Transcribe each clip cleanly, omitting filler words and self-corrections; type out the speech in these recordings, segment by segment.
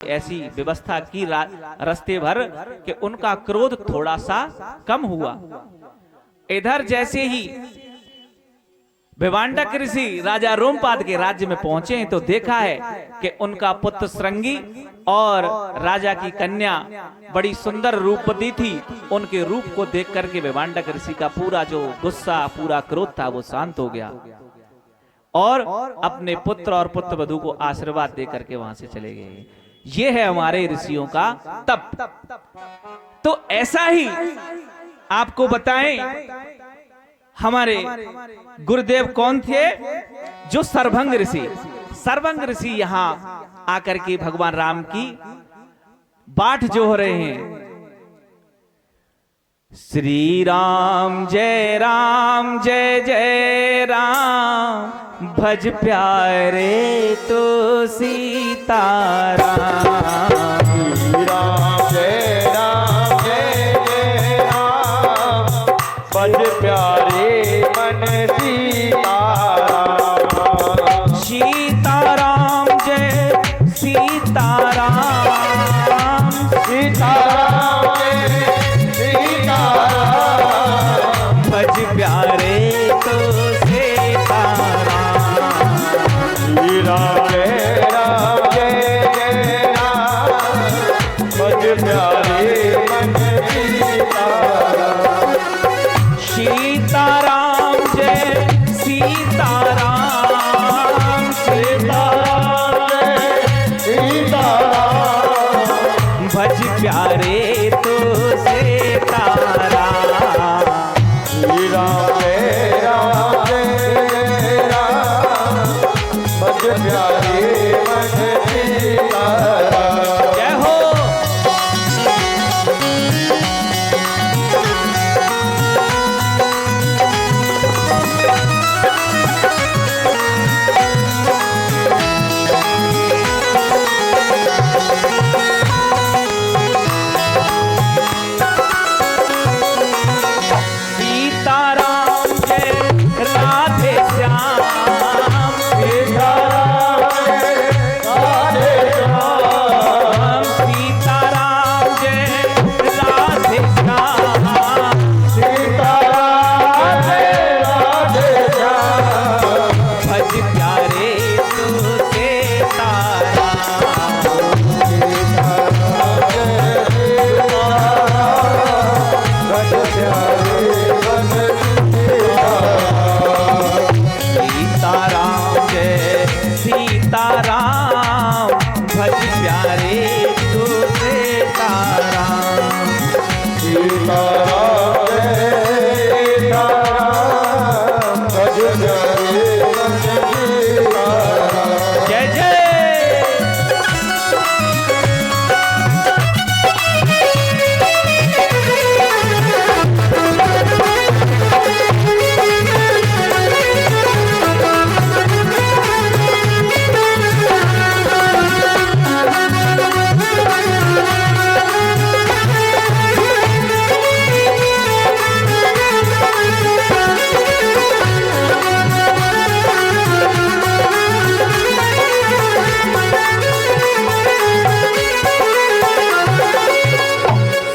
ऐसी व्यवस्था की रास्ते भर कि उनका क्रोध थोड़ा सा कम हुआ। इधर जैसे ही विभांडक ऋषि राजा रोमपाद के राज्य में पहुंचे तो देखा है कि उनका पुत्र श्रृंगी और राजा की कन्या बड़ी सुंदर रूपवती थी। उनके रूप को देख करके विभांडक ऋषि का पूरा जो गुस्सा, पूरा क्रोध था वो शांत हो गया और अपने पुत्र और पुत्र वधू को आशीर्वाद दे करके वहां से चले गए। ये है हमारे ऋषियों का तप। तो ऐसा ही आपको बताएं, हमारे गुरुदेव कौन थे? जो सर्वभंग ऋषि। सर्वभंग ऋषि यहां आकर के भगवान राम की बाट जो हो रहे हैं। श्री राम जय जय राम, भज प्यारे तो सीताराम। श्री राम जय राम, भज प्यारे मन सीताराम। सीताराम जय सीताराम, सीताराम जय सीताराम, भज प्यारे तो सीताराम। श्री राम जय राम, भज प्यारे मन सीताराम। सीताराम जय सीताराम, सीताराम जय सीताराम, भज प्यारे तो सीताराम। श्री राम जय राम, भज प्यारे मन सीताराम। जय हो। सीताराम जय राधे श्याम, सीताराम जय राधे श्याम, सीताराम जय राधे श्याम, सीताराम जय राधे श्याम, भज प्यारे तू सीताराम। भज प्यारे मन सीताराम जय सीताराम, भज प्यारे तू सीताराम। सीताराम जय राम, भज प्यारे मन सीताराम। जय जय।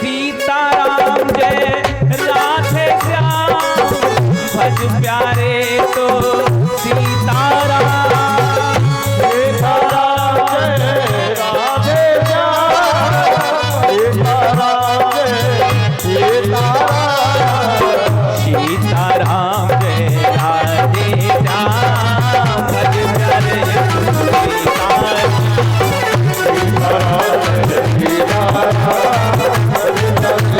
सीताराम जय राधे श्याम, भज प्यारे तो सीताराम। सीताराम जय राधे श्याम, सीताराम जय सीताराम, सीताराम जय राधे श्याम, भज प्यारे सीताराम। सीताराम जय सीताराम, भज प्यारे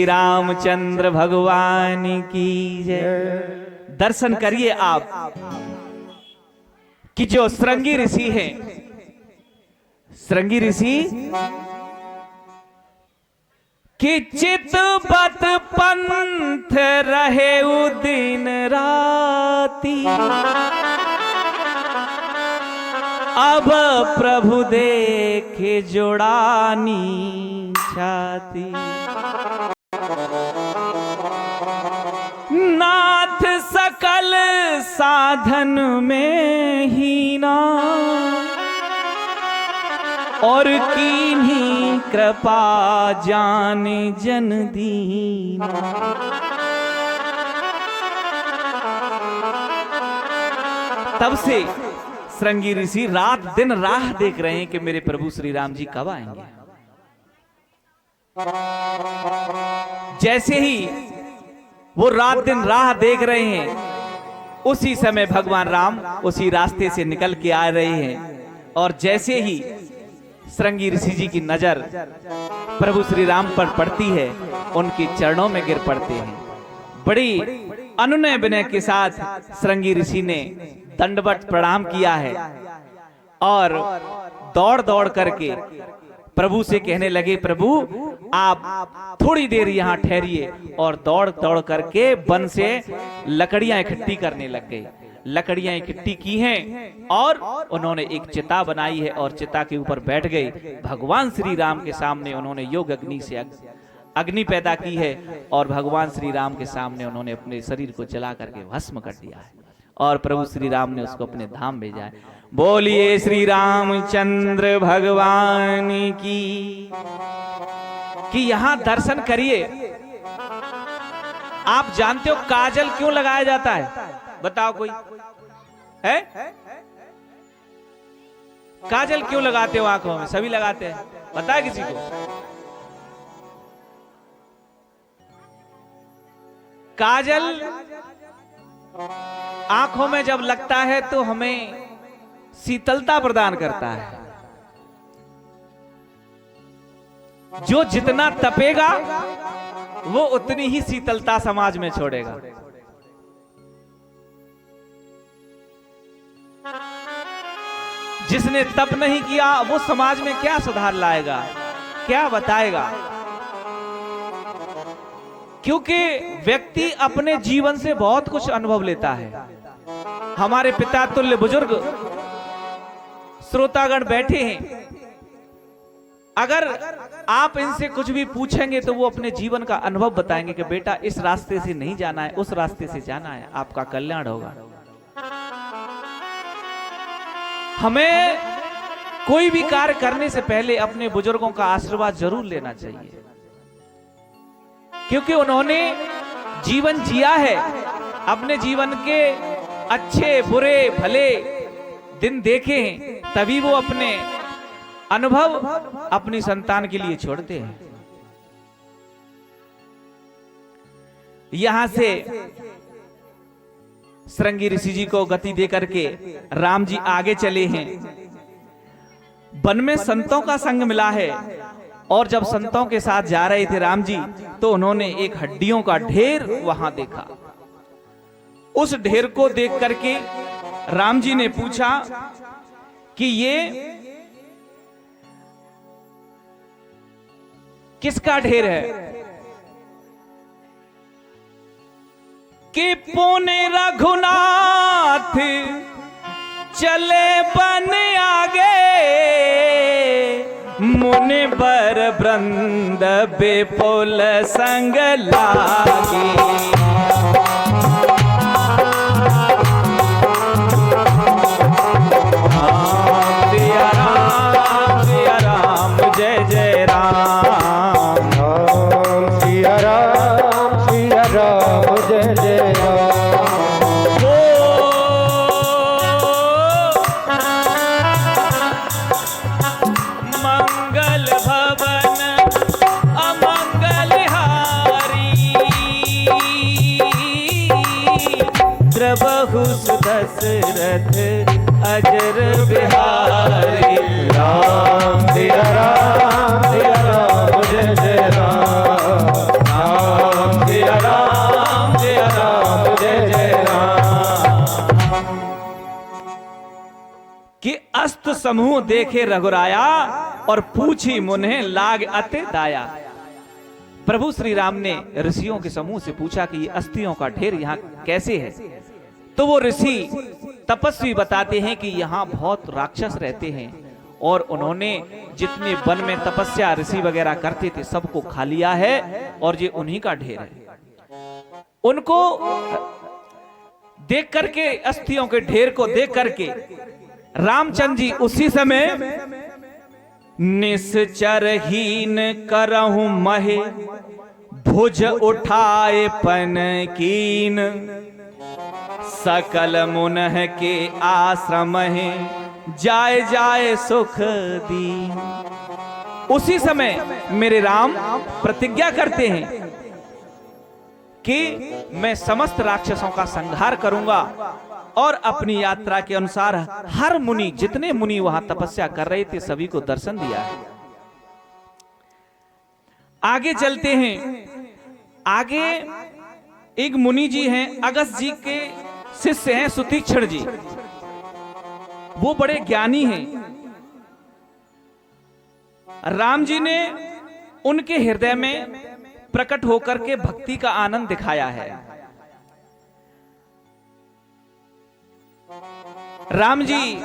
श्री रामचंद्र भगवान की जय। दर्शन करिए आप कि जो श्रृंगी ऋषि हैं, श्रृंगी ऋषि कि चितबत पंथ रहे दिन राती, अब प्रभु देखे जोड़ानी छाती। नाथ सकल साधन में हीना, और कीन्ही कृपा जाने जन दीना। तब से श्रृंगी ऋषि रात दिन राह देख रहे हैं कि मेरे प्रभु श्री राम जी कब आएंगे। जैसे ही वो रात दिन राह देख रहे हैं, उसी समय भगवान राम उसी रास्ते से निकल के आ रहे हैं। और जैसे ही श्रृंगी ऋषि जी की नजर प्रभु श्री राम पर पड़ती है, उनके चरणों में गिर पड़ते हैं। बड़ी अनुनय विनय के साथ श्रृंगी ऋषि ने दंडवत प्रणाम किया है और दौड़ दौड़ करके प्रभु से कहने लगे, प्रभु आप थोड़ी देर यहाँ ठहरिए। और दौड़ दौड़ करके वन से लकड़ियां इकट्ठी करने लग गए। लकड़ियां इकट्ठी की हैं और उन्होंने एक चिता बनाई है और चिता के ऊपर बैठ गए। भगवान श्री राम के सामने उन्होंने योग अग्नि से अग्नि पैदा की है और भगवान श्री राम के सामने उन्होंने अपने शरीर को जला करके भस्म कर दिया है और प्रभु श्री राम ने उसको अपने धाम भेजा है। बोलिए श्री रामचंद्र भगवान की। कि यहां दर्शन करिए। आप जानते हो काजल क्यों लगाया जाता है? बताओ कोई है? काजल क्यों लगाते हो आंखों में? सभी लगाते हैं, पता है किसी को? काजल आंखों में जब लगता है तो हमें शीतलता प्रदान करता है। जो जितना तपेगा वो उतनी ही शीतलता समाज में छोड़ेगा। जिसने तप नहीं किया वो समाज में क्या सुधार लाएगा, क्या बताएगा? क्योंकि व्यक्ति अपने जीवन से बहुत कुछ अनुभव लेता है। हमारे पिता तुल्य बुजुर्ग श्रोतागण बैठे हैं, अगर आप इनसे कुछ भी पूछेंगे तो वो अपने जीवन का अनुभव बताएंगे कि बेटा इस रास्ते से नहीं जाना है, उस रास्ते से जाना है, आपका कल्याण होगा। हमें कोई भी कार्य करने से पहले अपने बुजुर्गों का आशीर्वाद जरूर लेना चाहिए, क्योंकि उन्होंने जीवन जिया है, अपने जीवन के अच्छे बुरे भले दिन देखे हैं, तभी वो अपने अनुभव अपनी संतान के लिए छोड़ते हैं। यहां से श्रृंगी ऋषि जी को गति देकर के राम जी आगे चले हैं। वन में संतों का संग मिला है और जब संतों के साथ जा रहे थे राम जी तो उन्होंने एक हड्डियों का ढेर वहां देखा। उस ढेर को देख करके राम जी ने पूछा कि ये किसका ढेर है? कि पुण्य रघुनाथ चले बन आगे, मुनि बर वृंद बेपुल संग लागे। दशरथ अजर बिहारी, राम सिया राम जय जय राम, राम अस्त समूह देखे रघुराया और पूछी मुन्हे लाग अति दाया। प्रभु श्री राम ने ऋषियों के समूह से पूछा कि ये अस्थियों का ढेर यहाँ कैसे है। तो वो ऋषि तपस्वी बताते हैं कि यहाँ बहुत राक्षस रहते हैं और उन्होंने जितने वन में तपस्या ऋषि वगैरह करते थे सबको खा लिया है और ये उन्हीं का ढेर है। उनको देख करके, अस्थियों के ढेर को देख करके रामचंद्र जी उसी समय निश्चरहीन करहु महे भुज उठाए पन कीन सकल मुनह के आश्रम है जाए जाए सुख दी। उसी समय मेरे राम प्रतिज्ञा करते हैं कि मैं समस्त राक्षसों का संहार करूंगा और अपनी यात्रा के अनुसार हर मुनि, जितने मुनि वहां तपस्या कर रहे थे सभी को दर्शन दिया है। आगे चलते हैं। आगे एक मुनि जी हैं, अगस्त जी के शिष्य हैं सुतीक्षण जी। वो बड़े ज्ञानी हैं। राम जी ने उनके हृदय में प्रकट होकर के भक्ति का आनंद दिखाया है। राम जी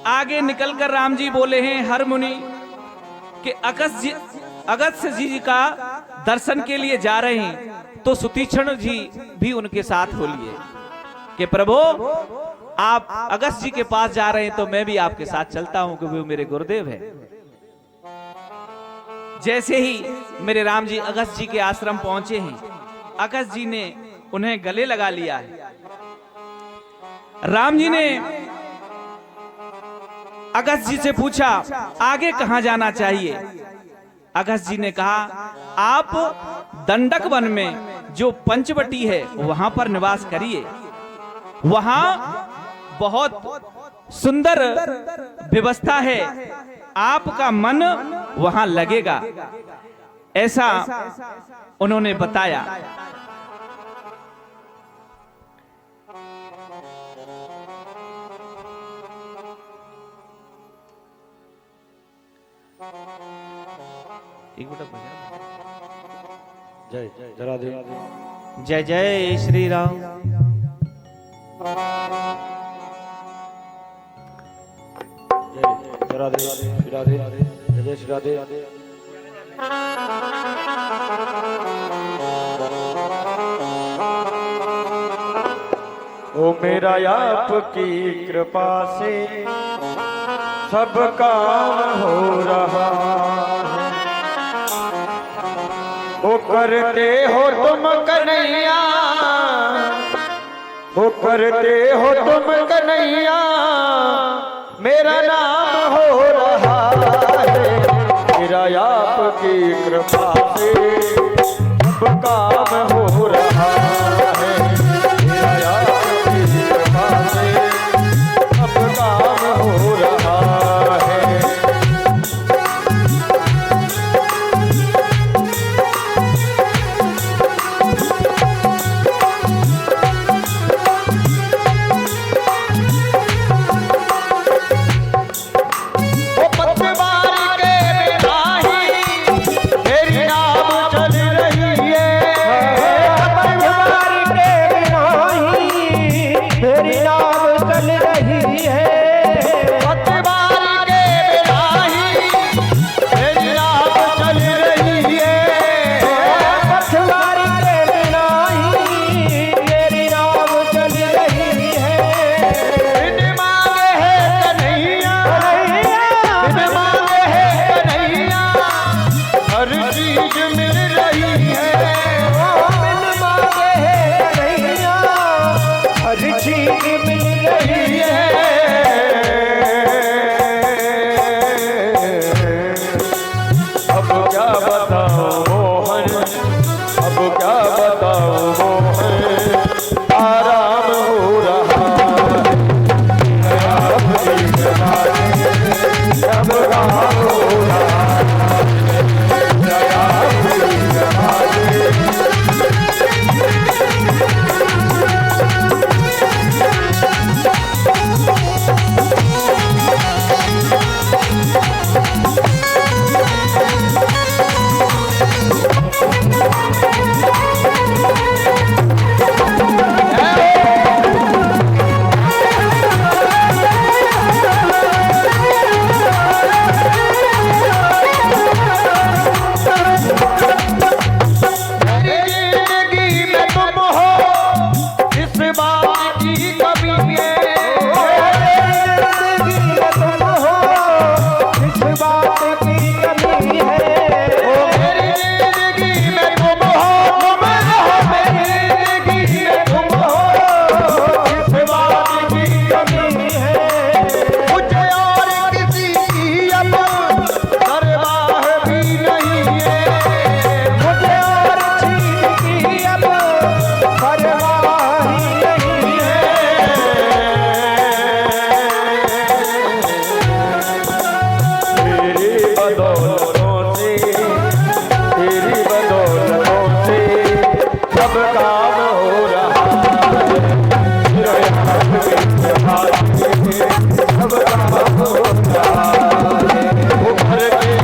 आगे निकलकर राम जी बोले हैं हर मुनि कि अगस्त जी का दर्शन के लिए जा रहे हैं तो सुतीक्षण जी भी उनके साथ हो लिए कि प्रभु आप अगस्त जी के पास जा रहे हैं तो मैं भी आपके साथ चलता हूं क्योंकि वो मेरे गुरुदेव है। जैसे ही मेरे राम जी अगस्त जी के आश्रम पहुंचे हैं, अगस्त जी ने उन्हें गले लगा लिया है। राम जी ने अगस्त जी से पूछा आगे कहां जाना चाहिए। अगस्त जी ने कहा आप दंडक वन में जो पंचवटी है वहां पर निवास करिए, वहां बहुत सुंदर व्यवस्था है, आपका मन वहां लगेगा, ऐसा उन्होंने बताया। जय जय राधे, जय जय श्री राम। जय राधे श्री राधे, जय जय श्री राधे। ओ मेरा आपकी कृपा से सब काम हो रहा है। वो करते हो तुम कन्हैया, वो करते हो तुम कन्हैया, मेरा नाम हो रहा है। मेरा आपकी कृपा से सब काम हो रहा है। मेरा आपकी कृपा से सब काम हो रहा है। बदौलतों से, तेरी बदौलतों से सब काम हो रहा है। तेरे हाथ के हाथ से सब काम हो रहा है। उभर के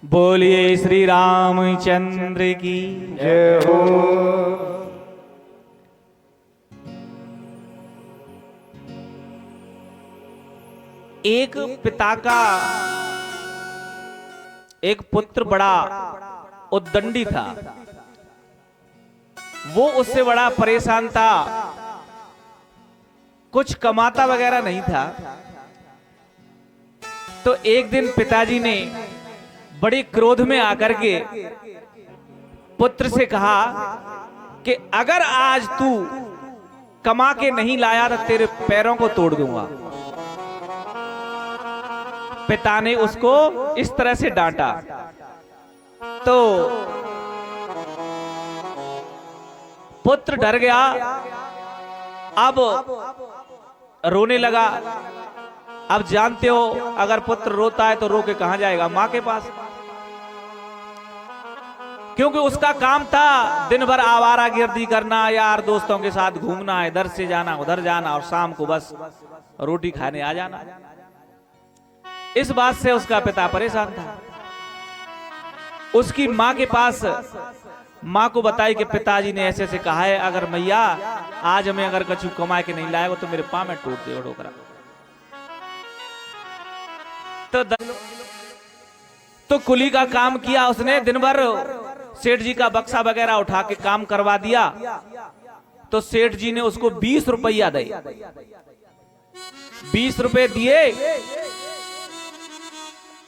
बोलिए श्री रामचंद्र की जय हो। एक पिता का एक पुत्र बड़ा उद्दंडी था। वो उससे बड़ा परेशान था, कुछ कमाता वगैरह नहीं था। तो एक दिन पिताजी ने बड़े क्रोध में आकर के पुत्र से कहा कि अगर आज तू कमा के नहीं लाया तो तेरे पैरों को तोड़ दूंगा। पिता ने उसको इस तरह से डांटा तो पुत्र डर गया, अब रोने लगा। अब जानते हो अगर पुत्र रोता है तो रो के कहां जाएगा? मां के पास। क्योंकि उसका काम था दिन भर आवारागर्दी करना, यार दोस्तों के साथ घूमना, इधर से जाना उधर जाना और शाम को बस रोटी खाने आ जाना। इस बात से उसका पिता परेशान था। उसकी मां के पास मां को बताई कि पिताजी ने ऐसे ऐसे कहा है, अगर मैया आज हमें अगर कछु कमा के नहीं लाएगा तो मेरे पांव में टूट दे ठोकरा। तो कुली का काम किया उसने, दिन भर सेठ जी का बक्सा वगैरह उठा के काम करवा दिया। तो सेठ जी ने उसको 20 रुपया दिए। 20 रुपए दिए।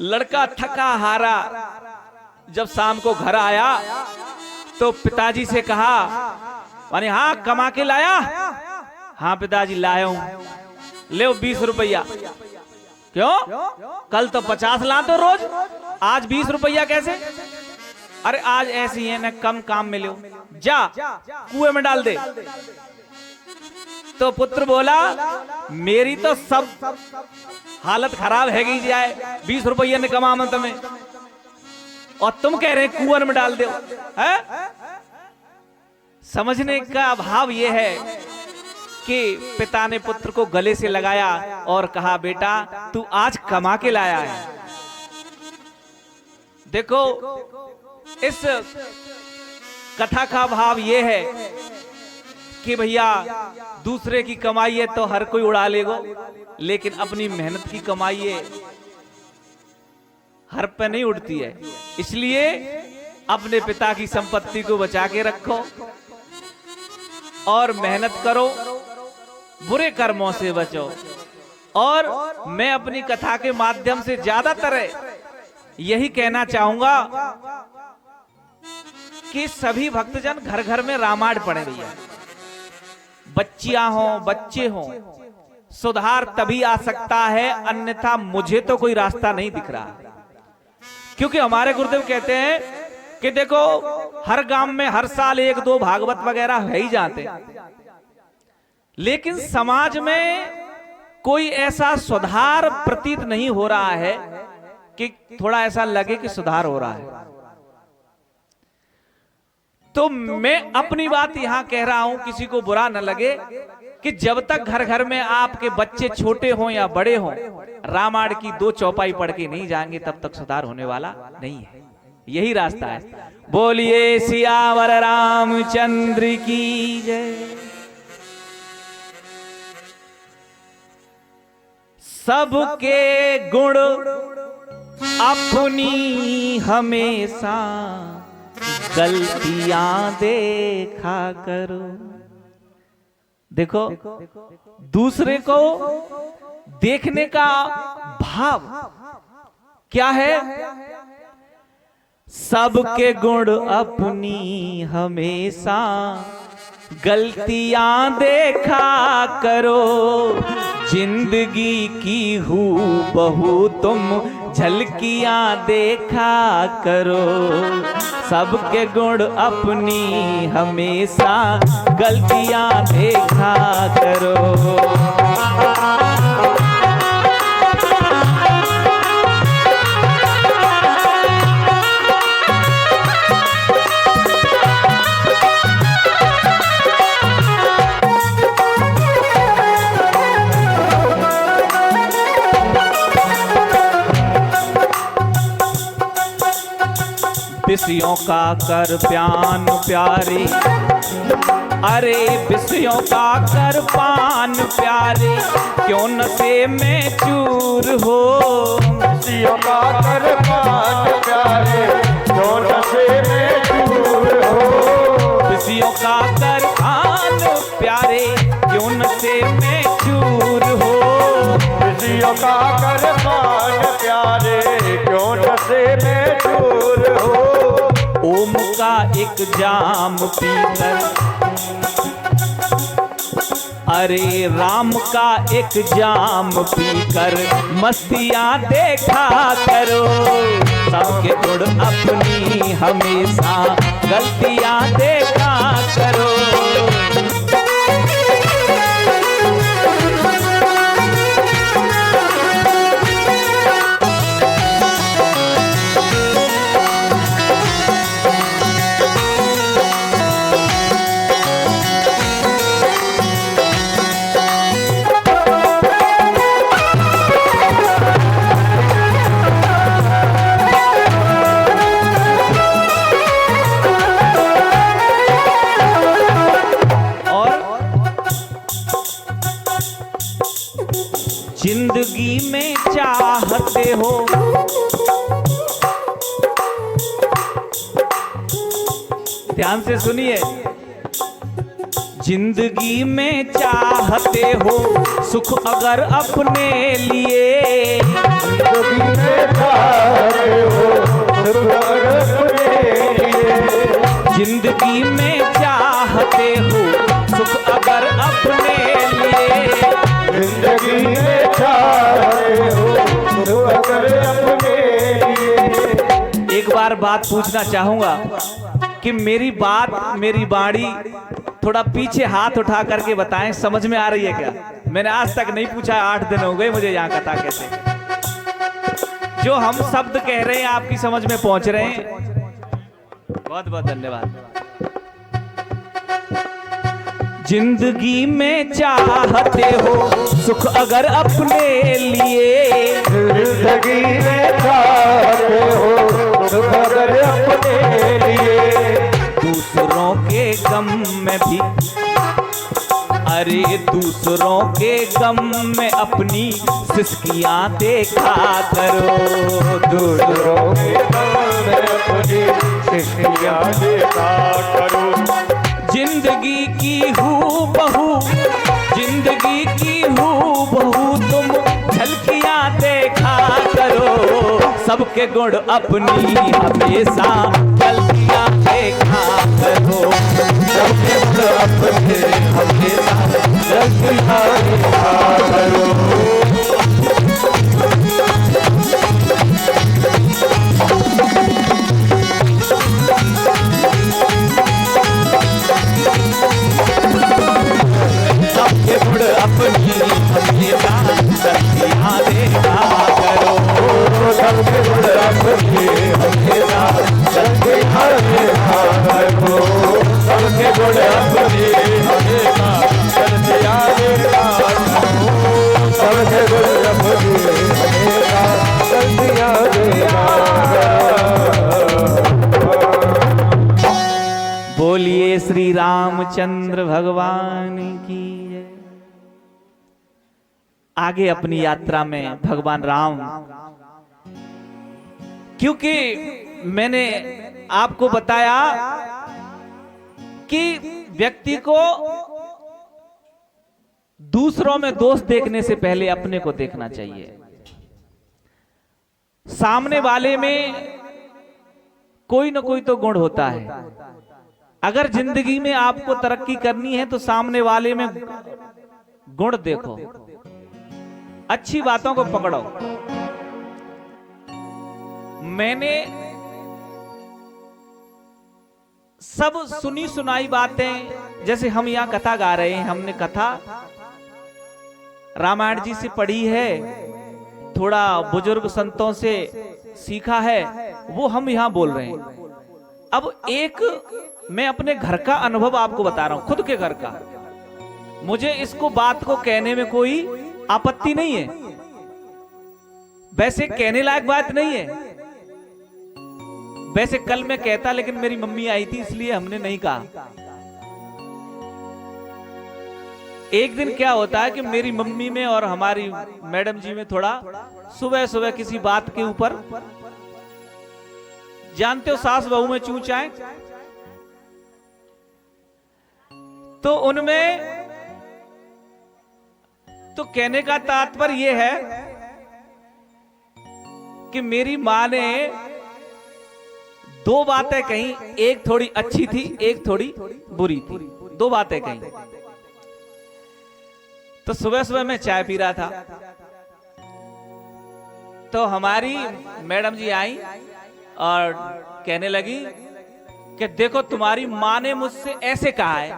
लड़का थका हारा जब शाम को घर आया तो पिताजी से कहा, माने हाँ कमा के लाया? हाँ पिताजी लाया हूं। ले 20 रुपया। क्यों? कल तो 50 लाते रोज, आज 20 रुपया कैसे? अरे आज ऐसी है ना, कम काम मिले हो, जा कुएं में डाल दे। तो पुत्र बोला मेरी तो सब हालत खराब है गई जाए, 20 रुपये ने कमा मैं तुम्हें, और तुम कह रहे कुएं में डाल दो है? समझने का भाव यह है कि पिता ने पुत्र को गले से लगाया और कहा बेटा तू आज कमा के लाया है। देखो इस कथा का भाव यह है कि भैया दूसरे की कमाई है तो हर कोई उड़ा लेगा, लेकिन अपनी मेहनत की कमाई है हर पे नहीं उड़ती है। इसलिए अपने पिता की संपत्ति को बचा के रखो और मेहनत करो, बुरे कर्मों से बचो। और मैं अपनी कथा के माध्यम से ज्यादातर यही कहना चाहूंगा कि सभी भक्तजन घर घर में रामायण पढ़े भैया, बच्चियां हो बच्चे हो, सुधार तभी आ सकता है, अन्यथा मुझे तो कोई रास्ता नहीं दिख रहा। क्योंकि हमारे गुरुदेव कहते हैं कि देखो हर गांव में हर साल 1-2 भागवत वगैरह है ही जाते, लेकिन समाज में कोई ऐसा सुधार प्रतीत नहीं हो रहा है कि थोड़ा ऐसा लगे कि सुधार हो रहा है। तो मैं अपनी बात यहां कह रहा हूं, किसी को बुरा न लगे, कि जब तक घर घर में आपके बच्चे छोटे हों या बड़े हों, रामायण की 2 चौपाई पढ़ के नहीं जाएंगे तब तक सुधार होने वाला नहीं है। यही रास्ता है। बोलिए सियावर रामचंद्र की जय। सबके गुण अपनी हमेशा गलतियां देखा करो। देखो दूसरे को देखने का भाव क्या है? सबके गुण अपनी हमेशा गलतियां देखा करो, जिंदगी की हूबहू तुम झलकियां देखा करो। सबके गुण अपनी हमेशा गलतियां देखा करो। विषयों का कर प्यान प्यारे, अरे विषयों का कर पान प्यारे, क्यों नशे में चूर हो। विषयों का कर पान प्यारे, क्यों नशे में चूर हो। विषयों का कर पान प्यारे, क्यों नशे में चूर हो। विषयों का कर पान प्यारे, क्यों नशे में चूर हो। ओम का एक जाम पीकर, अरे राम का एक जाम पीकर मस्तियां देखा करो। सबके गुण अपनी हमेशा गलतियां देखा करो। जिंदगी में चाहते हो ध्यान से सुनिए, जिंदगी में चाहते हो सुख अगर अपने लिए। जिंदगी में चाहते हो सुख अगर अपने लिए। जिंदगी में चाहते हो सुख अगर अपने लिए। जिंदगी में चाहते हो सुख अगर अपने लिए। एक बार बात पूछना चाहूंगा कि मेरी बात, मेरी बाणी थोड़ा पीछे हाथ उठा करके बताएं, समझ में आ रही है क्या? मैंने आज तक नहीं पूछा, 8 दिन हो गए मुझे यहाँ कथा कैसे। जो हम शब्द कह रहे हैं आपकी समझ में पहुंच रहे हैं? बहुत बहुत धन्यवाद। जिंदगी में चाहते हो सुख अगर अपने लिए, जिंदगी में चाहते हो सुख अगर अपने लिए, दूसरों के गम में भी, अरे दूसरों के गम में अपनी सिसकियां देखा करो, दूसरों के गम में अपनी सिसकियां देखा करो। जिंदगी की हूबहू, जिंदगी की हूबहू तुम झलकियां देखा करो, सबके गुण अपनी हमेशा गलतियां देखा करो, सबके गुण अपने हमेशा गलतियां देखा करो। सबके गुण अपनी हमेशा गलतियां देखा करो, सबके गुण अपने हमेशा गलतियां देखा करो, सबके गुण अपने हमेशा गलतियां देखा करो, सबके गुण अपने हमेशा गलतियां देखा करो। बोलिए श्री रामचंद्र भगवान की जय। आगे अपनी यात्रा में भगवान राम, क्योंकि मैंने आपको बताया कि व्यक्ति को दूसरों में दोष देखने से पहले अपने को देखना चाहिए। सामने वाले में कोई ना कोई तो गुण होता है। अगर जिंदगी में आपको तरक्की करनी है तो सामने वाले में गुण देखो, अच्छी बातों को पकड़ो। मैंने सब सुनी सुनाई बातें, जैसे हम यहां कथा गा रहे हैं, हमने कथा रामायण जी से पढ़ी है, थोड़ा बुजुर्ग संतों से सीखा है, वो हम यहां बोल रहे हैं। अब एक मैं अपने घर का अनुभव आपको बता रहा हूं, खुद के घर का। मुझे इसको बात को कहने में कोई आपत्ति नहीं है, वैसे कहने लायक बात नहीं है। वैसे कल मैं कहता, लेकिन मेरी मम्मी आई थी इसलिए हमने नहीं कहा। एक दिन क्या होता है कि मेरी मम्मी में और हमारी मैडम जी में थोड़ा सुबह सुबह किसी बात के ऊपर, जानते हो सास बहू में चूचाएं, तो उनमें, तो कहने का तात्पर्य यह है कि मेरी मां ने दो बातें कही, एक थोड़ी अच्छी थी, एक थोड़ी बुरी थी, दो बातें कही। तो सुबह सुबह मैं चाय पी रहा था, तो हमारी मैडम जी आई और कहने लगी कि देखो तुम्हारी मां ने मुझसे ऐसे कहा है।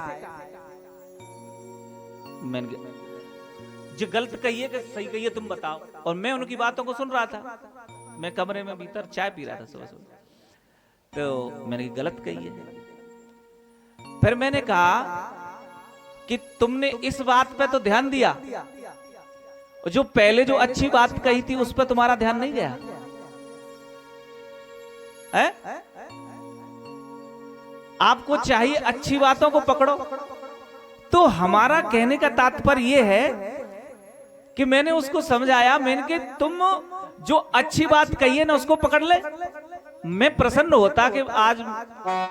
मैंने जो गलत कही है कि सही कही है तुम बताओ। और मैं उनकी बातों को सुन रहा था, मैं कमरे में भीतर चाय पी रहा था सुबह सुबह। तो मैंने गलत कही है। फिर मैंने कहा कि तुमने इस बात पे तो ध्यान दिया, जो पहले जो अच्छी बात कही थी उस पर तुम्हारा ध्यान नहीं गया है? आपको चाहिए अच्छी बातों को पकड़ो। तो हमारा कहने का तात्पर्य यह है कि मैंने उसको समझाया, मैंने कि तुम जो अच्छी बात कही है ना उसको पकड़ ले। मैं प्रसन्न होता कि आज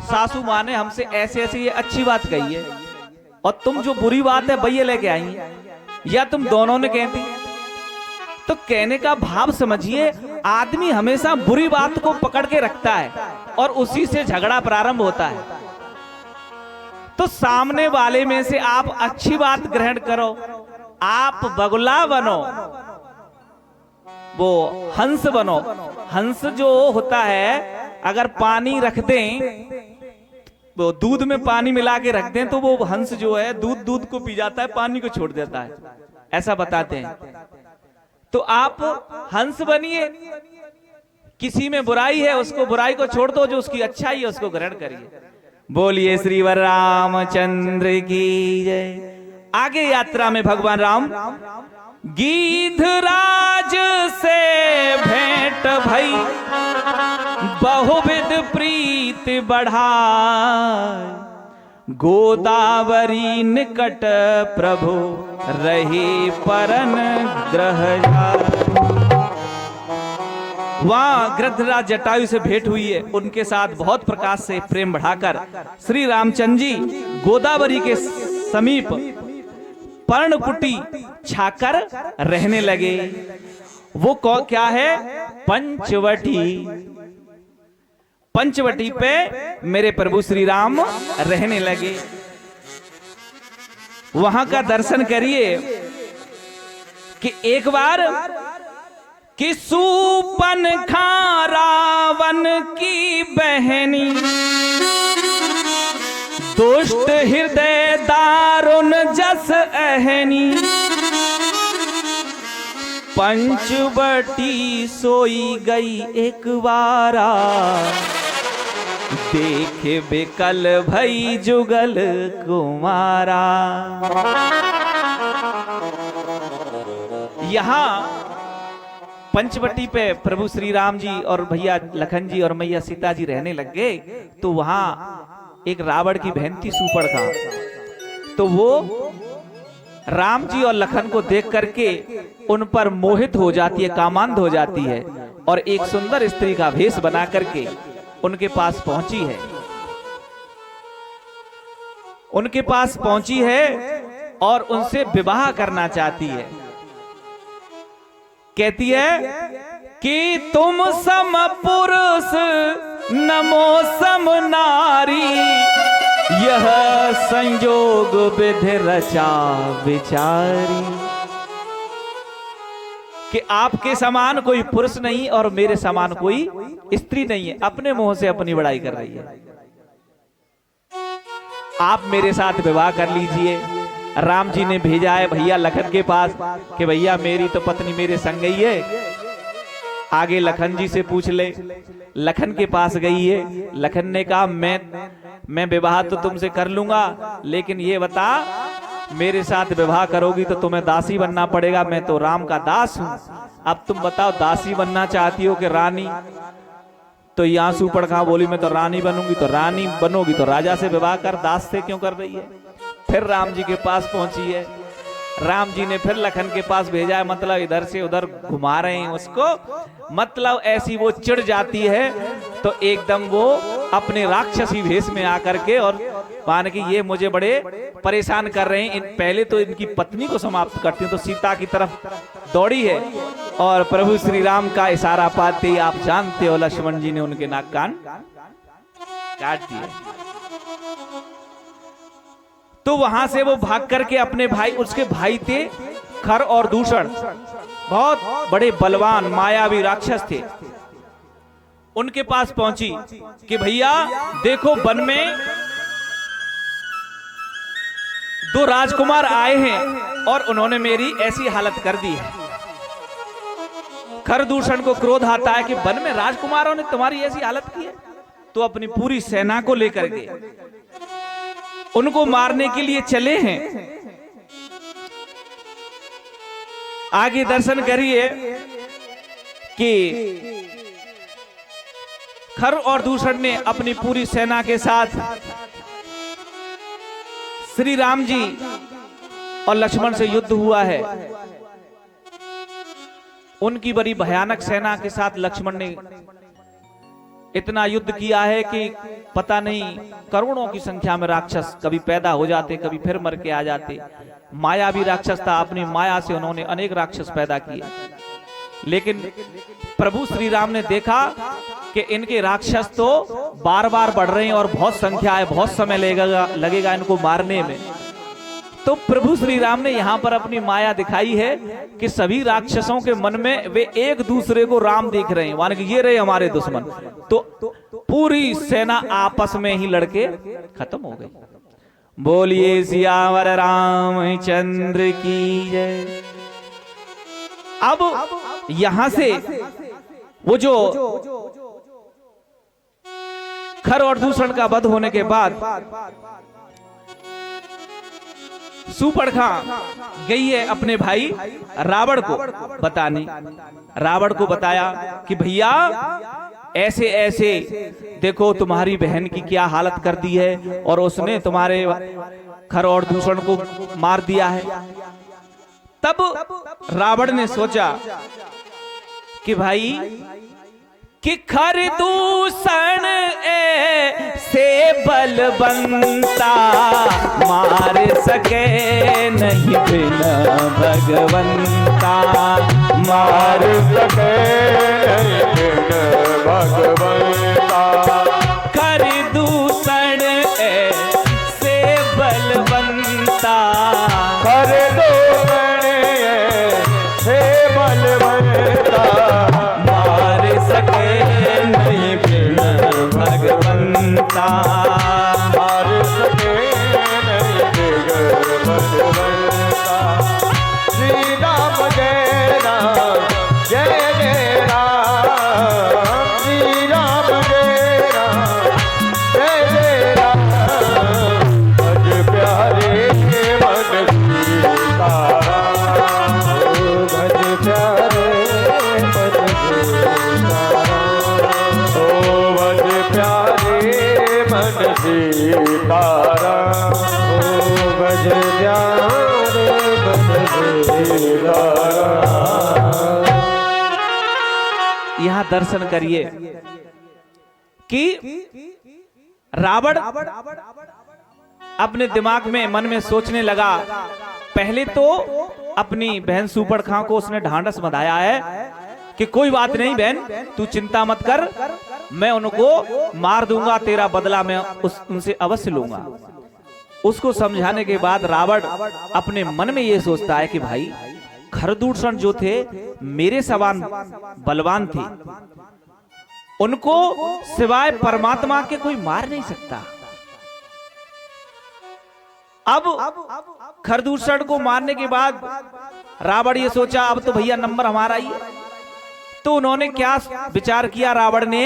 सासू मां ने हमसे ऐसे ऐसे ये अच्छी बात कही है, और तुम जो बुरी बात है भैया लेके आई, या तुम दोनों ने कहती। तो कहने का भाव समझिए, आदमी हमेशा बुरी बात को पकड़ के रखता है और उसी से झगड़ा प्रारंभ होता है। तो सामने वाले में से आप अच्छी बात ग्रहण करो, आप बगुला बनो, वो हंस बनो। हंस जो होता है अगर पानी रख दें, वो दूध में पानी मिला के रख दें तो वो हंस जो है दूध को पी जाता है, पानी को छोड़ देता है, ऐसा बताते हैं। तो आप हंस बनिए, किसी में बुराई है उसको बुराई को छोड़ दो, जो उसकी अच्छाई है उसको ग्रहण करिए। बोलिए श्री वर रामचंद्र की जय। आगे यात्रा में भगवान राम गीधराज से भेंट भई, बहुविध प्रीत बढ़ाए, गोदावरी निकट प्रभु रहे परन ग्रह जाए। वहां गृधराज जटायु से भेंट हुई है, उनके साथ बहुत प्रकाश से प्रेम बढ़ाकर श्री रामचंद्र जी गोदावरी के समीप पर्णकुटी छाकर रहने लगे। वो क्या है? पंचवटी। पंचवटी पे मेरे प्रभु श्री राम रहने लगे। वहां का दर्शन करिए कि एक बार कि सूपनखा रावण की बहनी, दुष्ट हृदय दारुण जस अहनी, पंचवटी सोई गई एक बारा, देखे बेकल भई जुगल कुमारा। यहां पंचवटी पे प्रभु श्री राम जी और भैया लखन जी और मैया सीता जी रहने लग गए। तो वहां एक रावण की बहन थी सूपड़खा, तो वो राम जी और लखन को देख करके उन पर मोहित हो जाती है, कामांध हो जाती है, और एक सुंदर स्त्री का भेष बना करके उनके पास पहुंची है। उनके पास पहुंची है और उनसे विवाह करना चाहती है। कहती है कि तुम सम पुरुष नमो सम नारी, यह संयोग विधि रचा विचारी। कि आपके समान कोई पुरुष नहीं और मेरे समान कोई स्त्री नहीं है। अपने मुंह से अपनी बड़ाई कर रही है। आप मेरे साथ विवाह कर लीजिए। राम जी ने भेजा है भैया लखन के पास कि भैया मेरी तो पत्नी मेरे संग गई है, आगे लखन जी से पूछ ले। लखन के पास गई है। लखन ने कहा मैं विवाह तो तुमसे कर लूंगा, लेकिन ये बता मेरे साथ विवाह करोगी तो तुम्हें दासी बनना पड़ेगा, मैं तो राम का दास हूं। अब तुम बताओ दासी बनना चाहती हो कि रानी? तो यहाँ सूपड़खा बोली मैं तो रानी बनूंगी। तो रानी बनोगी तो राजा से विवाह कर, दास से क्यों कर रही है? फिर राम जी के पास पहुंची है। राम जी ने फिर लखन के पास भेजा है, मतलब इधर से उधर घुमा रहे हैं उसको। मतलब ऐसी वो चिढ़ जाती है तो एकदम वो अपने राक्षसी भेष में आकर के और मान के ये मुझे बड़े परेशान कर रहे हैं। पहले तो इनकी पत्नी को समाप्त करती हैं, तो सीता की तरफ दौड़ी है और प्रभु श्री राम का इशारा पाते ही आप जानते हो लक्ष्मण जी ने उनके नाक कान काट दिए। तो वहां से वो भाग करके अपने भाई, उसके भाई थे खर और दूषण, बहुत बड़े बलवान मायावी राक्षस थे, उनके पास पहुंची कि भैया देखो वन में दो राजकुमार आए हैं और उन्होंने मेरी ऐसी हालत कर दी है। खरदूषण को क्रोध आता है कि वन में राजकुमारों ने तुम्हारी ऐसी हालत की है। तो अपनी पूरी सेना को लेकर के उनको मारने के लिए चले हैं। आगे दर्शन करिए कि खर और दूषण ने अपनी पूरी सेना के साथ श्री राम जी और लक्ष्मण से युद्ध हुआ है। उनकी बड़ी भयानक सेना के साथ लक्ष्मण ने इतना युद्ध किया है कि पता नहीं करोड़ों की संख्या में राक्षस कभी पैदा हो जाते, कभी फिर मर के आ जाते। मायावी राक्षस था, अपनी माया से उन्होंने अनेक राक्षस पैदा किए। लेकिन प्रभु श्री राम ने देखा कि इनके राक्षस तो बार बार बढ़ रहे हैं और बहुत संख्या है, बहुत समय लगेगा इनको मारने में। तो प्रभु श्री राम ने यहाँ पर अपनी माया दिखाई है कि सभी राक्षसों के मन में वे एक दूसरे को राम देख रहे हैं, माने कि ये रहे हमारे दुश्मन। तो पूरी सेना आपस में ही लड़के खत्म हो गई। बोलिए सियावर रामचंद्र की जय। अब यहां से वो जो खर और दूषण का वध होने के बाद सूर्पणखा गई है अपने भाई रावण को बताने। रावण को बताया कि भैया ऐसे ऐसे देखो तुम्हारी बहन की क्या हालत कर दी है और उसने तुम्हारे खर और दूषण को मार दिया है। तब रावण ने सोचा कि भाई कि खर दूषण से बलवंता मार सके नहीं बिना भगवंता, मार सके नहीं बिन भगवंता। खर दूषण से बलवंता, खर दूषण से बलवंता, मार सके नहीं बिना भगवंता, मार सके नहीं बिन भगवंता। श्री राम जय राम जय जय राम, श्री राम जय राम जय जय राम। भज प्यारे मन सीताराम, भज प्यारे मन सीताराम, ओ भज प्यारे मन सीताराम, ओ भज प्यारे मन सीताराम। यहाँ दर्शन करिए कि रावण अपने दिमाग में मन में सोचने लगा। पहले तो अपनी बहन सूर्पणखा को उसने ढांढस बंधाया है कि कोई बात नहीं बहन, तू चिंता मत कर, मैं उनको मार दूंगा, तेरा बदला मैं उनसे अवश्य लूंगा। उसको समझाने के बाद रावण अपने मन में यह सोचता है कि भाई खरदूषण जो थे मेरे समान बलवान थे, उनको सिवाय परमात्मा के कोई मार नहीं सकता। अब खरदूषण को मारने के बाद रावण ये सोचा अब तो भैया नंबर हमारा ही है। तो उन्होंने क्या विचार किया रावण ने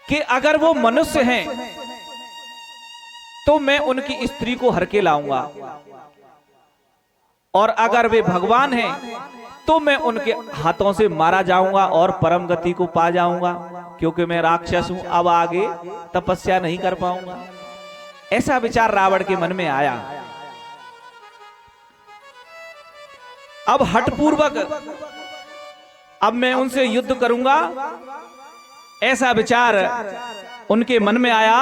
कि अगर वो मनुष्य हैं तो मैं उनकी स्त्री को हर के लाऊंगा, और अगर वे भगवान हैं तो मैं उनके हाथों से मारा जाऊंगा और परम गति को पा जाऊंगा, क्योंकि मैं राक्षस हूं, अब आगे तपस्या नहीं कर पाऊंगा। ऐसा विचार रावण के मन में आया। अब हठपूर्वक अब मैं उनसे युद्ध करूंगा, ऐसा विचार उनके मन में आया।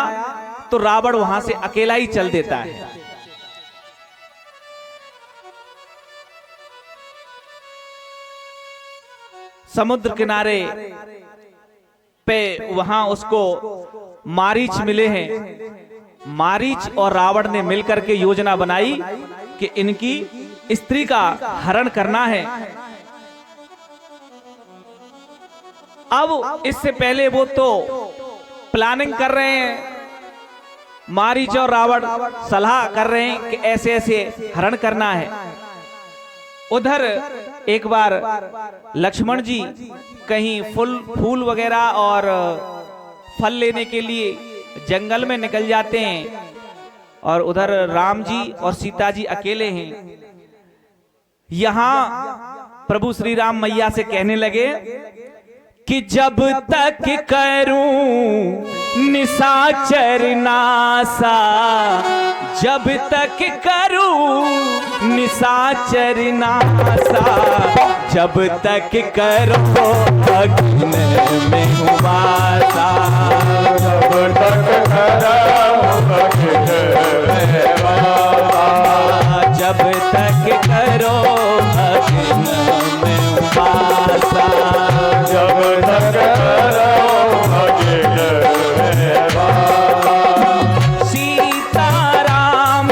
तो रावण वहां से अकेला ही चल देता है। समुद्र किनारे पे वहां उसको मारीच मिले हैं। मारीच और रावण ने मिलकर के योजना बनाई कि इनकी स्त्री का हरण करना है। अब इससे पहले वो तो प्लानिंग कर रहे हैं, मारीच और रावण सलाह कर रहे हैं कि ऐसे ऐसे हरण करना है। उधर एक बार लक्ष्मण जी कहीं फूल वगैरह और फल लेने के लिए जंगल में निकल जाते हैं, और उधर राम जी और सीता जी अकेले हैं। यहां प्रभु श्री राम मैया से कहने लगे कि जब तक करूं निशाचर नासा, जब तक करूं निशाचर नासा, जब तक करो अग्नि में हूँ वासा, जब तक करो अग्नि में वासा, जब तक करो अग्नि में हूँ वासा, जब तक करो अग्नि में वासा। सीता राम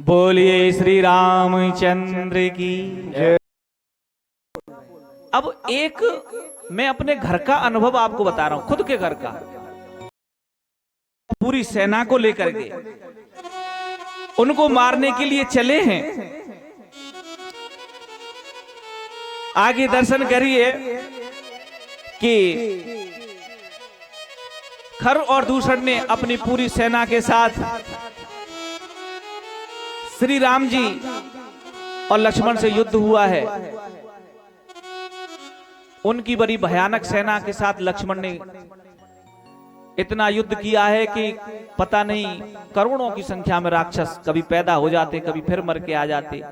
बोलिए श्री रामचंद्र की जय। अब एक मैं अपने घर का अनुभव आपको बता रहा हूं, खुद के घर का। पूरी सेना को लेकर के उनको मारने के लिए चले हैं। आगे दर्शन करिए कि खर और दूषण ने अपनी पूरी सेना के साथ श्री राम जी और लक्ष्मण से युद्ध हुआ है। उनकी बड़ी भयानक सेना के साथ लक्ष्मण ने इतना युद्ध किया है कि पता नहीं करोड़ों की संख्या में राक्षस कभी पैदा हो जाते, कभी फिर मर के आ जाते।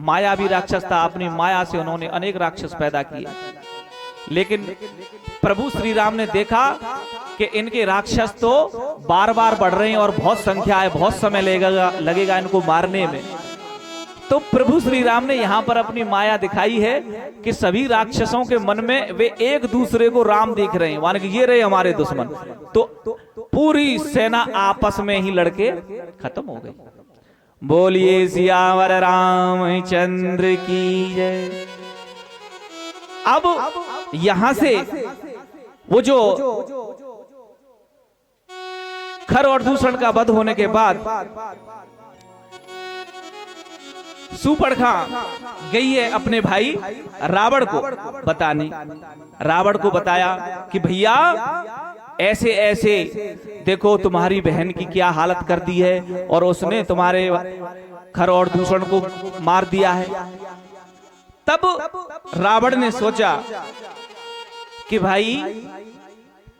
माया भी राक्षस था, अपनी माया से उन्होंने अनेक राक्षस पैदा किए। लेकिन प्रभु श्री राम ने देखा कि इनके राक्षस तो बार बार बढ़ रहे हैं और बहुत संख्या है, बहुत समय लगेगा इनको मारने में। तो प्रभु श्री राम ने यहाँ पर अपनी माया दिखाई है कि सभी राक्षसों के मन में वे एक दूसरे को राम देख रहे हैं, माने कि ये रहे हमारे दुश्मन। तो पूरी सेना आपस में ही लड़के खत्म हो गई। बोलिए सियावर रामचंद्र की जय। अब यहां से वो जो खर और दूषण का वध होने के बाद सूर्पणखा गई है अपने भाई रावण को बताने। रावण को बताया कि भैया ऐसे ऐसे देखो तुम्हारी बहन की क्या हालत कर दी है और उसने तुम्हारे खर और दूषण को मार दिया है। तब रावण ने सोचा कि भाई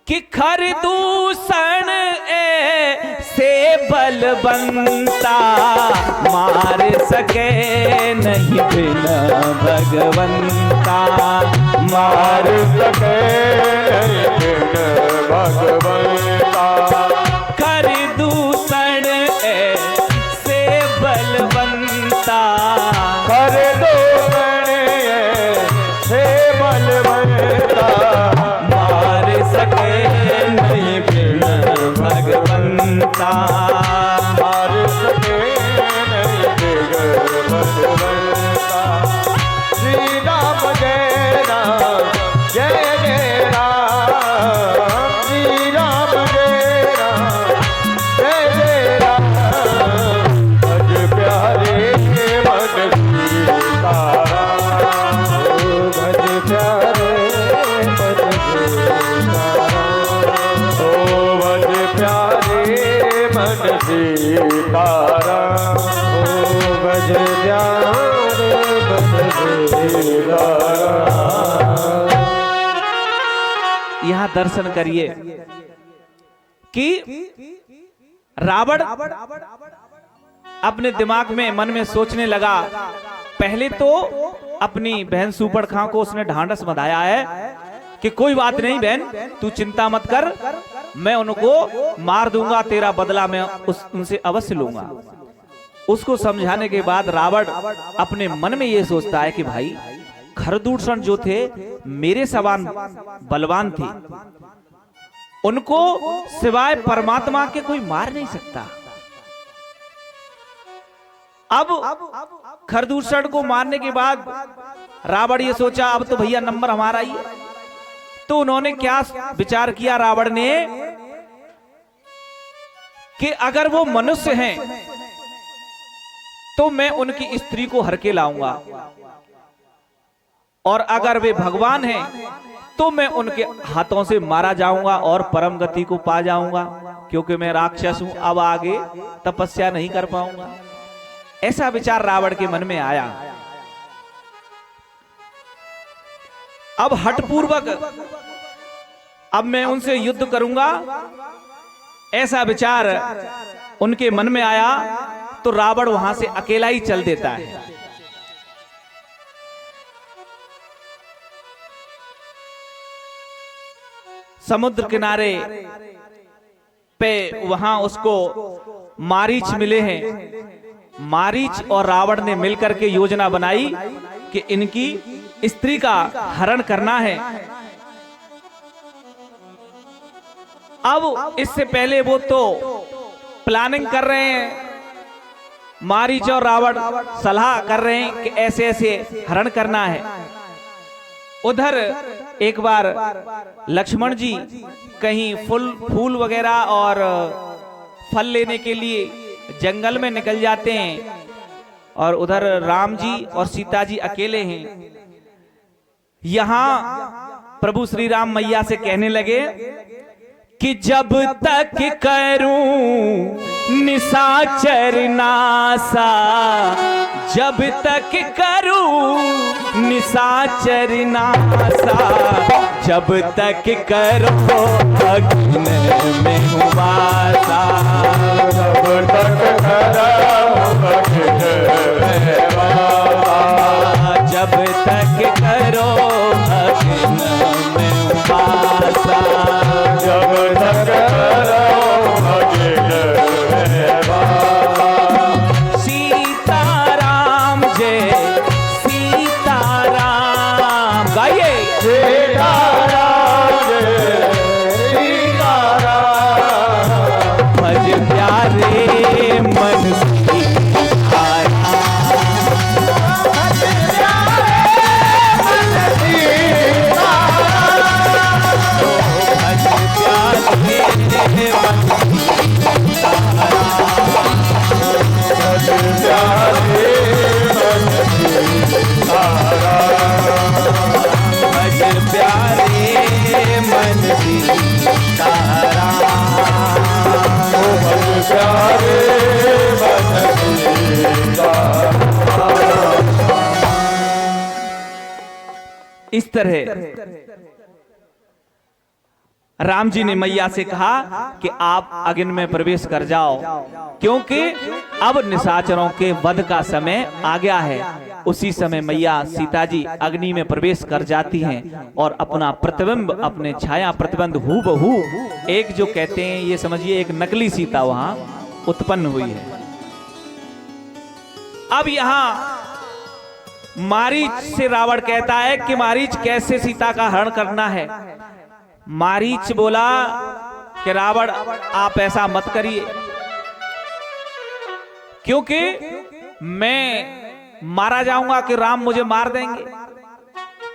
कि खर दूषण से बलवंता मार सके नहीं बिना भगवंता, मार सके नहीं बिन भगवंता। खर दूषण से बलवंता, खर दूषण से बलवंता, मार सके नहीं बिना भगवंता। मार सके नहीं बिन भगवंता। श्री राम जय राम जय जय राम। श्री राम जय राम जय जय राम। भज प्यारे मन सीताराम। भज प्यारे मन सीताराम। ओ भज प्यारे मन सीताराम। ओ भज प्यारे मन सीताराम। यहां दर्शन करिए कि रावण अपने दिमाग में मन में सोचने लगा। पहले तो अपनी बहन सूर्पणखा को उसने ढांढस बंधाया है कि कोई बात नहीं बहन, तू चिंता मत कर, मैं उनको मार दूंगा, तेरा बदला मैं उनसे अवश्य लूंगा। उसको समझाने के बाद रावण अपने मन में ये सोचता है कि भाई खरदूषण जो थे मेरे समान बलवान थे, उनको सिवाय परमात्मा के कोई मार नहीं सकता। अब खरदूषण को मारने के बाद रावण ये सोचा अब तो भैया नंबर हमारा ही है। तो उन्होंने क्या विचार किया रावण ने कि अगर वो मनुष्य हैं तो मैं उनकी स्त्री को हर के लाऊंगा, और अगर वे भगवान हैं तो मैं उनके हाथों से मारा जाऊंगा और परम गति को पा जाऊंगा, क्योंकि मैं राक्षस हूं, अब आगे तपस्या नहीं कर पाऊंगा। ऐसा विचार रावण के मन में आया। अब हठपूर्वक अब मैं उनसे युद्ध करूंगा, ऐसा विचार उनके मन में आया। तो रावण वहां से अकेला ही चल देता है। समुद्र किनारे पे वहां उसको मारीच मिले हैं। मारीच और रावण ने मिलकर के योजना बनाई कि इनकी स्त्री का हरण करना है। अब इससे पहले वो तो प्लानिंग कर रहे हैं मारीच और रावण सलाह कर रहे हैं कि ऐसे ऐसे हरण करना है। उधर एक बार लक्ष्मण जी कहीं फूल वगैरह और फल लेने के लिए जंगल में निकल जाते हैं और उधर राम जी और सीता जी अकेले हैं। यहां प्रभु श्री राम मैया से कहने लगे कि जब तक करूं निशाचर नासा, जब तक करूं निशाचर नासा, जब तक करो अग्नि में हूँ वासा, जब तक करो अग्नि में वासा, जब तक करो अग्नि में हूँ वासा, जब तक करो अग्नि में वासा। सीताराम जय सीताराम गाइए। सीताराम जय सीताराम, भज प्यारे मन सीताराम, भज प्यारे मन भज प्यारे मन सीताराम, भज प्यारे मन सीताराम, ओ भज प्यारे मन सीताराम। इस तरह राम जी ने मैया से कहा कि आप अग्नि में प्रवेश कर जाओ, क्योंकि अब निशाचरों के वध का समय आ गया है। उसी समय मैया सीता जी अग्नि में प्रवेश कर जाती हैं और अपना प्रतिबिंब, अपने छाया प्रतिबिंब हूबहू एक जो कहते हैं, ये समझिए एक नकली सीता वहां उत्पन्न हुई है। अब यहां मारीच से रावण कहता है कि मारीच कैसे सीता का हरण करना है। मारीच बोला कि रावण आप ऐसा मत करिए, क्योंकि मैं मारा जाऊंगा कि राम मुझे मार देंगे,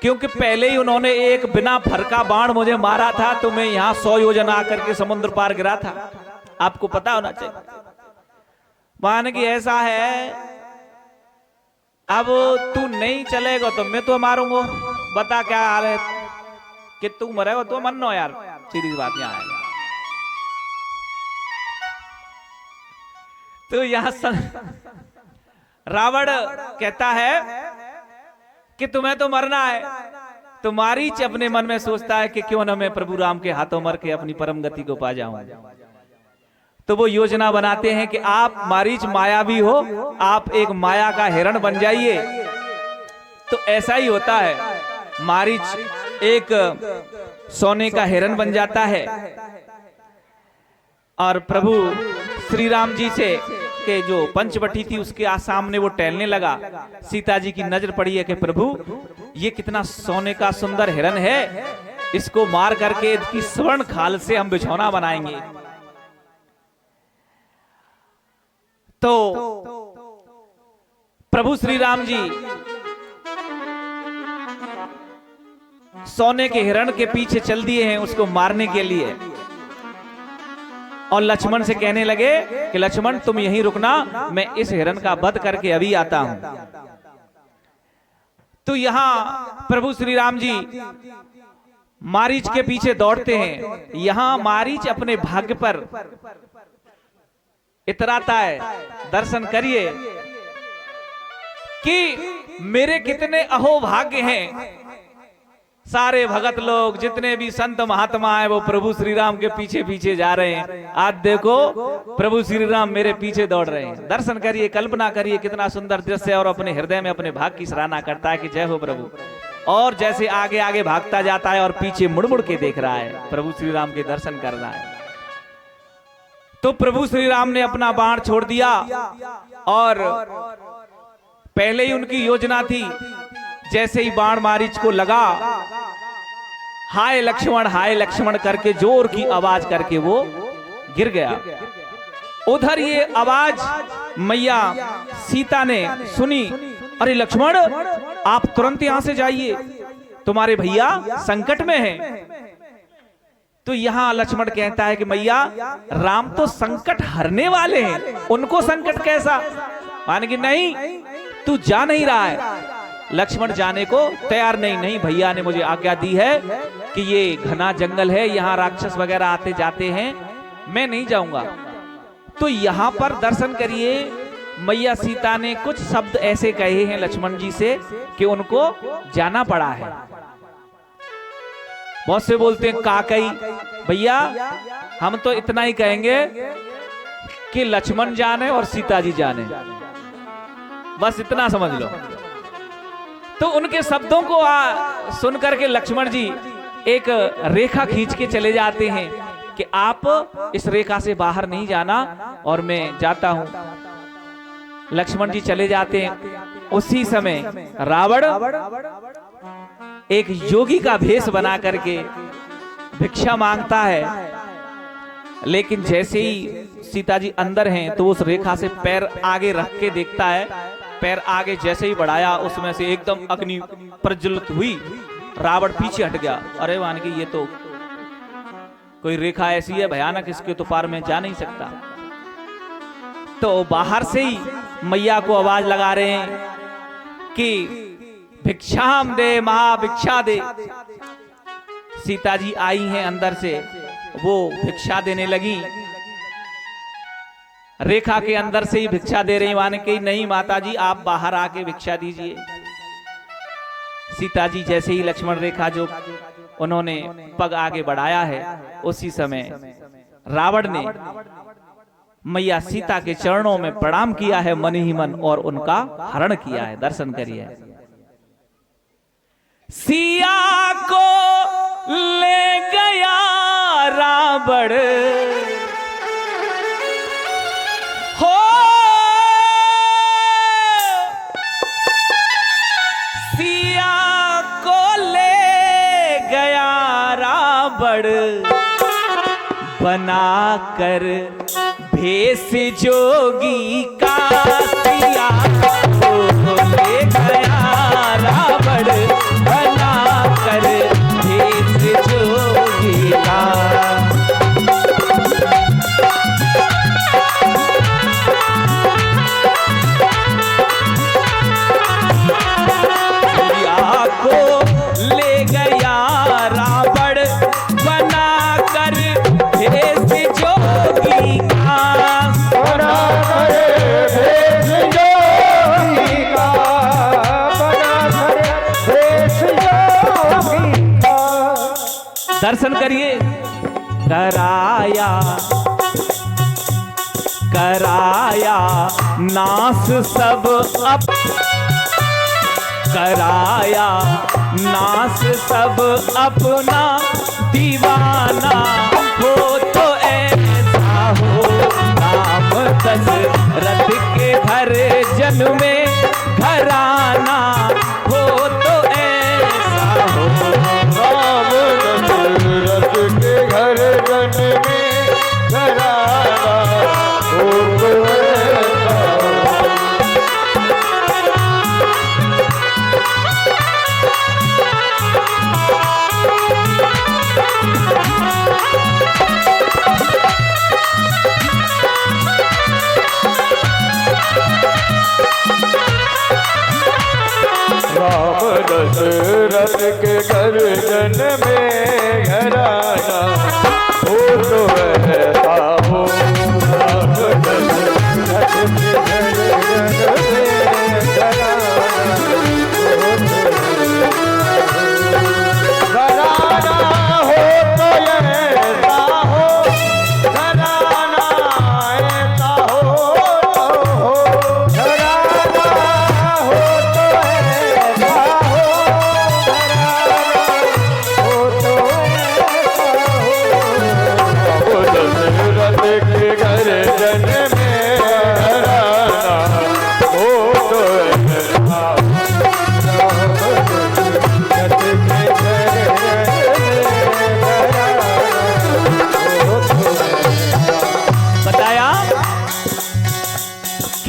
क्योंकि पहले ही उन्होंने एक बिना फरका बाण मुझे मारा था, तो मैं यहां 100 योजन आकर के समुद्र पार गिरा था। आपको पता होना चाहिए। मान कि ऐसा है, अब तू नहीं चलेगा तो मैं तो मारूंगा। बता क्या हाल है कि तू मरेगा तो मनो यार, सीधी बात यहाँ है। तो यहां रावण कहता है कि तुम्हें तो मरना है। तो मारीच अपने मन में सोचता है कि क्यों न मैं प्रभु राम के हाथों मर के अपनी परम गति को पा जाऊं। तो वो योजना बनाते हैं कि आप मारीच मायावी हो, आप एक माया का हिरण बन जाइए। तो ऐसा ही होता है, मारीच एक सोने का हिरण बन जाता है और प्रभु श्री राम जी से के जो पंचवटी थी उसके सामने वो टहलने लगा। सीता जी की नजर पड़ी है कि प्रभु ये कितना सोने का सुंदर हिरण है, इसको मार करके इसकी स्वर्ण खाल से हम बिछौना बनाएंगे। तो प्रभु श्री राम जी सोने के हिरण के पीछे चल दिए हैं उसको मारने के लिए, और लक्ष्मण से कहने लगे कि लक्ष्मण तुम यहीं रुकना, मैं इस हिरण का वध करके अभी आता हूं। तो यहां प्रभु श्री राम जी मारीच के पीछे दौड़ते हैं। यहां मारीच अपने भाग्य पर इतराता है, दर्शन करिए कि मेरे कितने अहोभाग्य हैं। सारे भगत लोग जितने भी संत महात्मा हैं वो प्रभु श्री राम के पीछे पीछे जा रहे हैं। आज देखो प्रभु श्री राम मेरे पीछे दौड़ रहे हैं। दर्शन करिए, कल्पना करिए कितना सुंदर दृश्य, और अपने हृदय में अपने भाग की सराहना करता है कि जय हो प्रभु। और जैसे आगे आगे भागता जाता है और पीछे मुड़ मुड़ के देख रहा है, प्रभु श्री राम के दर्शन कर रहा है। तो प्रभु श्री राम ने अपना बाण छोड़ दिया और पहले ही उनकी योजना थी, जैसे ही बाण मारीच को लगा, हाय लक्ष्मण करके जोर की आवाज करके वो गिर गया। उधर ये आवाज मैया सीता ने सुनी, अरे लक्ष्मण आप तुरंत यहां से जाइए, तुम्हारे भैया संकट में हैं। तो यहां लक्ष्मण कहता है कि मैया राम तो संकट हरने वाले हैं, उनको संकट कैसा? माने कि नहीं तू जा नहीं रहा है। लक्ष्मण जाने को तैयार नहीं, भैया ने मुझे आज्ञा दी है कि ये घना जंगल है, यहाँ राक्षस वगैरह आते जाते हैं, मैं नहीं जाऊंगा। तो यहाँ पर दर्शन करिए, मैया सीता ने कुछ शब्द ऐसे कहे हैं लक्ष्मण जी से कि उनको जाना पड़ा है। बहुत से बोलते हैं काकई, भैया हम तो इतना ही कहेंगे कि लक्ष्मण जाने और सीता जी जाने, बस इतना समझ लो। तो उनके शब्दों को सुन करके लक्ष्मण जी एक रेखा खींच के चले जाते हैं कि आप इस रेखा से बाहर नहीं जाना और मैं जाता हूं। लक्ष्मण जी चले जाते हैं। उसी समय रावण एक योगी का भेष बना करके भिक्षा मांगता है, लेकिन जैसे ही सीता जी अंदर हैं तो उस रेखा से पैर आगे रख के देखता है, पैर आगे जैसे ही बढ़ाया उसमें से एकदम अग्नि प्रज्वलित हुई। रावण पीछे हट गया, अरे मान की ये तो कोई रेखा ऐसी है भयानक, इसके तो पार में जा नहीं सकता। तो बाहर से ही मैया को आवाज लगा रहे हैं कि भिक्षाम दे महाभिक्षा दे। सीता जी आई हैं अंदर से, वो भिक्षा देने लगी, रेखा के अंदर से ही भिक्षा दे रही, माने कि नहीं माता जी आप बाहर आके भिक्षा दीजिए। सीता जी जैसे ही लक्ष्मण रेखा जो उन्होंने पग आगे बढ़ाया है, उसी समय रावण ने मैया सीता के चरणों में प्रणाम किया है मन ही मन और उनका हरण किया है। दर्शन करिए। सिया को ले गया रावण हो, सिया को ले गया रावण बना कर भेष जोगी का। सिया को ले गया रावण बना कर भेष जोगी का। सिया को ले गया रावण बना कर भेष जोगी का। बना कर भेष जोगी का, बना कर भेष जोगी का। दर्शन करिए। कराया कराया नाश सब अप, कराया नाश सब अपना दीवाना हो तो ऐसा हो राम दशरथ के घर जन्म में घराना हो तो ऐसा हो राम दशरथ के घर जन्म में घराना हो तो ऐसा हो।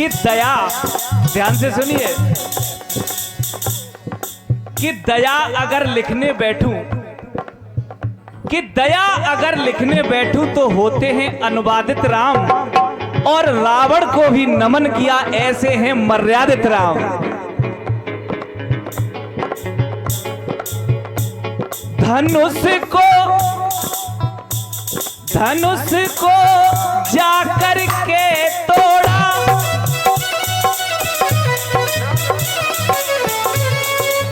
कि दया, ध्यान से सुनिए, कि दया अगर लिखने बैठूं, कि दया अगर लिखने बैठूं तो होते हैं अनुवादित राम, और रावण को भी नमन किया, ऐसे हैं मर्यादित राम। धनुष को जाकर के तोड़ा,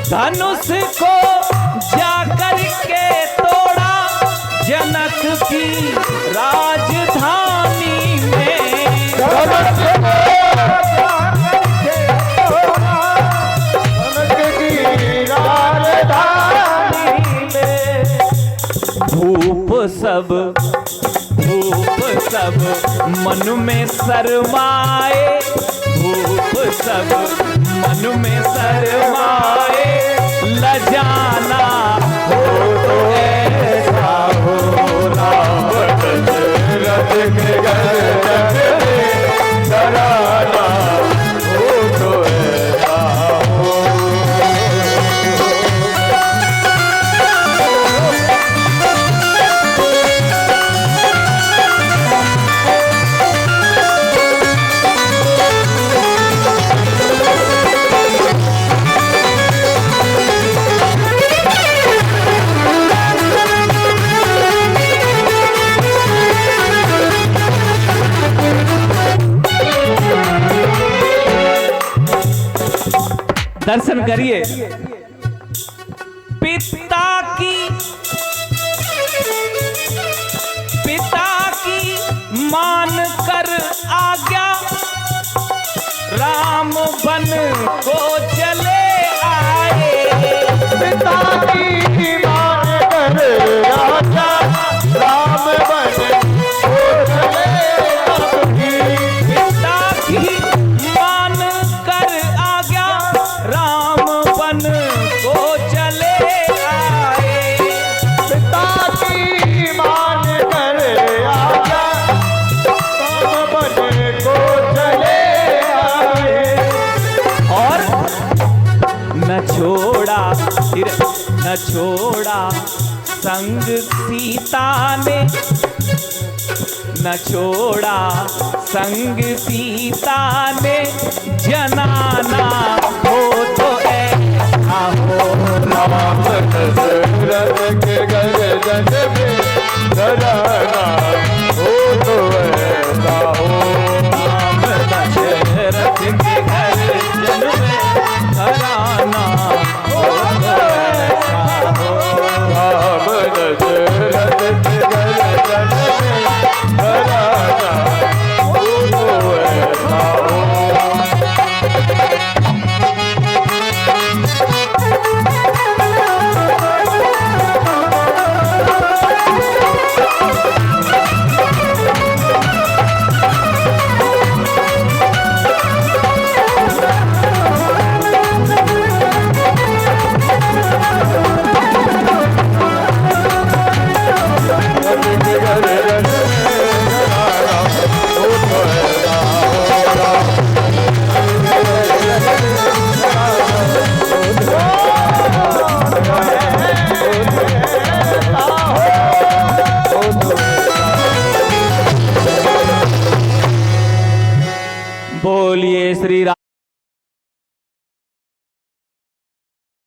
धनुष को जाकर के तोड़ा, जनक की राजधानी में। जनक की राजधानी में। भूप सब मन में शरमाए, भूप सब मन में शरमाए, लजाना हो तो ऐसा हो, राम दशरथ के गर्दन में डराना हो तो ऐसा हो। दर्शन करिए। पिता की मान कर आज्ञा, राम बन को चले आए। पिता की मान कर आज्ञा, राम बन को चले आए। पिता की मान कर आज्ञा, राम बन को चले आए। पिता की मान कर आज्ञा, राम बन को चले आए। और न छोड़ा संग सीता ने, न छोड़ा संग सीता ने, जनाना हो तो ऐसा हो, राम दशरथ के गर्दन में डराना हो तो ऐसा हो। राम दशरथ के गर्दन में धराना हो तो ऐसा हो। राम दशरथ के गर्दन में डराना हो तो ऐसा हो। बोलिए श्री राम।